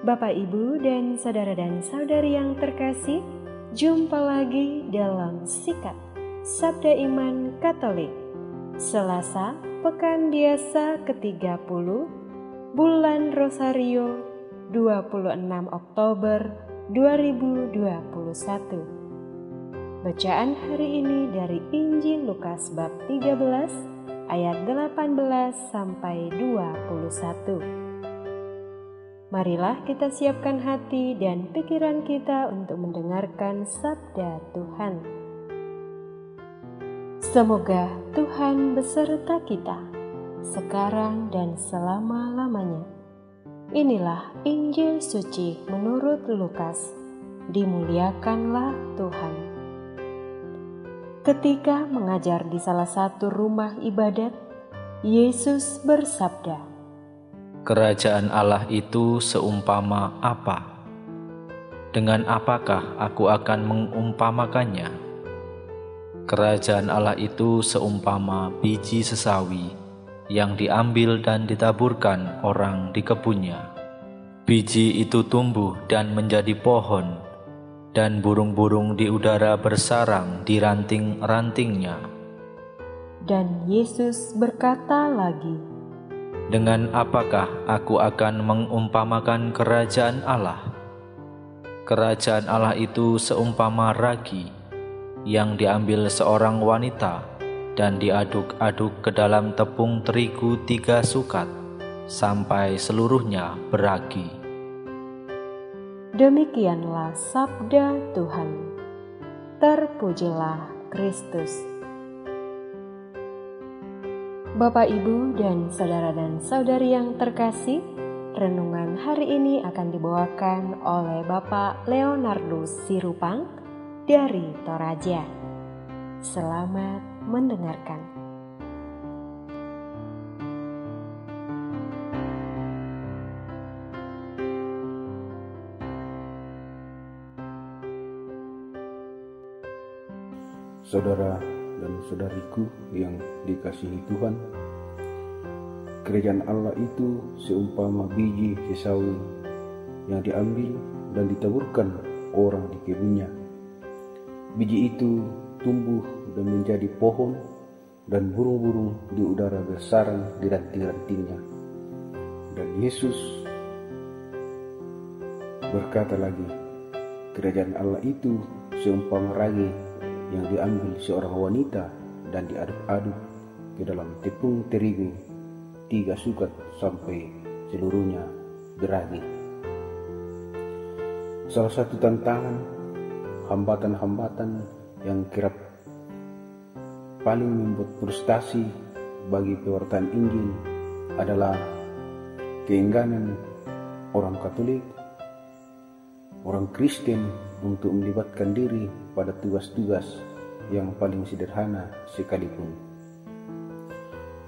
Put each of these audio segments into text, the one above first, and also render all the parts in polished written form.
Bapak, Ibu, dan saudara-saudari yang terkasih, jumpa lagi dalam Sikat Sabda Iman Katolik. Selasa, Pekan Biasa ke-30, Bulan Rosario, 26 Oktober 2021. Bacaan hari ini dari Injil Lukas bab 13 ayat 18 sampai 21. Marilah kita siapkan hati dan pikiran kita untuk mendengarkan sabda Tuhan. Semoga Tuhan beserta kita, sekarang dan selama-lamanya. Inilah Injil suci menurut Lukas. Dimuliakanlah Tuhan. Ketika mengajar di salah satu rumah ibadat, Yesus bersabda, "Kerajaan Allah itu seumpama apa? Dengan apakah aku akan mengumpamakannya? Kerajaan Allah itu seumpama biji sesawi yang diambil dan ditaburkan orang di kebunnya. Biji itu tumbuh dan menjadi pohon, dan burung-burung di udara bersarang di ranting-rantingnya." Dan Yesus berkata lagi, "Dengan apakah aku akan mengumpamakan kerajaan Allah? Kerajaan Allah itu seumpama ragi yang diambil seorang wanita dan diaduk-aduk ke dalam tepung terigu 3 sukat sampai seluruhnya beragi." Demikianlah sabda Tuhan. Terpujilah Kristus. Bapak, Ibu, dan saudara-saudari yang terkasih, renungan hari ini akan dibawakan oleh Bapak Leonardus Sirupang dari Toraja. Selamat mendengarkan. Saudara dan saudariku yang dikasihi Tuhan, kerajaan Allah itu seumpama biji sesawi yang diambil dan ditaburkan orang di kebunnya. Biji itu tumbuh dan menjadi pohon, dan burung-burung di udara bersarang di ranting-rantingnya. Dan Yesus berkata lagi, kerajaan Allah itu seumpama ragi yang diambil seorang wanita dan diaduk-aduk ke dalam tepung terigu 3 sukat sampai seluruhnya beragi. Salah satu tantangan, hambatan-hambatan yang kerap paling membuat frustasi bagi pewartaan Injil adalah keengganan orang Katolik, orang Kristen untuk melibatkan diri pada tugas-tugas yang paling sederhana sekalipun.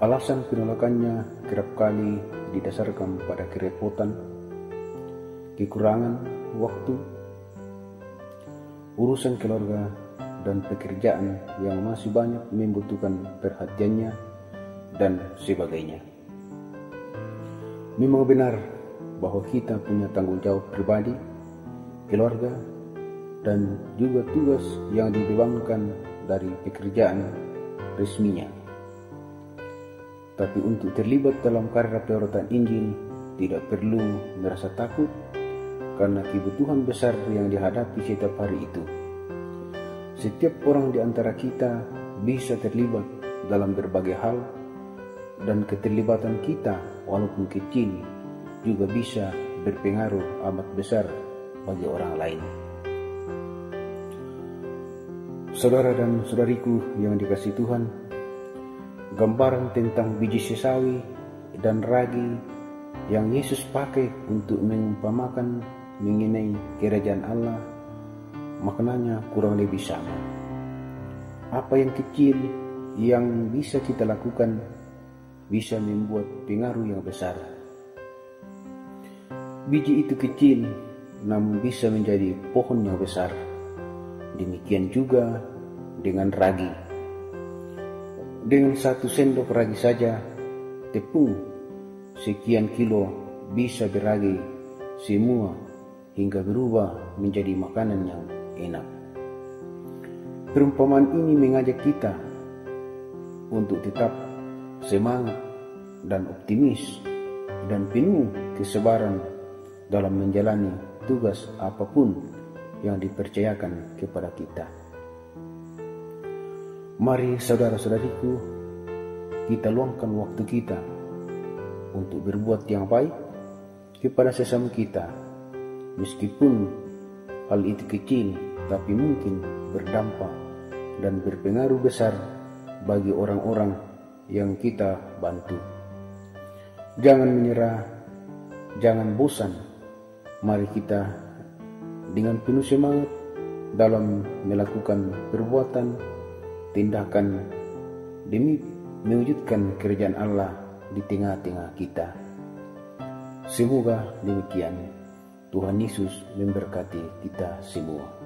Alasan penolakannya kerap kali didasarkan pada kerepotan, kekurangan waktu, urusan keluarga, dan pekerjaan yang masih banyak membutuhkan perhatiannya, dan sebagainya. Memang benar bahwa kita punya tanggung jawab pribadi, keluarga, dan juga tugas yang dibebankan dari pekerjaan resminya. Tapi untuk terlibat dalam karya pewartaan Injil tidak perlu merasa takut karena kebutuhan besar yang dihadapi setiap hari itu. Setiap orang di antara kita bisa terlibat dalam berbagai hal, dan keterlibatan kita walaupun kecil juga bisa berpengaruh amat besar bagi orang lain. Saudara dan saudariku yang dikasihi Tuhan, gambaran tentang biji sesawi dan ragi yang Yesus pakai untuk mengumpamakan mengenai kerajaan Allah, maknanya kurang lebih sama. Apa yang kecil yang bisa kita lakukan bisa membuat pengaruh yang besar. Biji itu kecil namun bisa menjadi pohon yang besar. Demikian juga dengan ragi. Dengan 1 sendok ragi saja, tepung sekian kilo bisa beragi semua hingga berubah menjadi makanan yang enak. Perumpamaan ini mengajak kita untuk tetap semangat dan optimis dan penuh kesabaran dalam menjalani tugas apapun yang dipercayakan kepada kita. Mari saudara-saudariku, kita luangkan waktu kita untuk berbuat yang baik kepada sesama kita, meskipun hal itu kecil tapi mungkin berdampak dan berpengaruh besar bagi orang-orang yang kita bantu. Jangan menyerah, jangan bosan. Mari kita dengan penuh semangat dalam melakukan perbuatan, tindakan demi mewujudkan kerajaan Allah di tengah-tengah kita. Semoga demikian. Tuhan Yesus memberkati kita semua.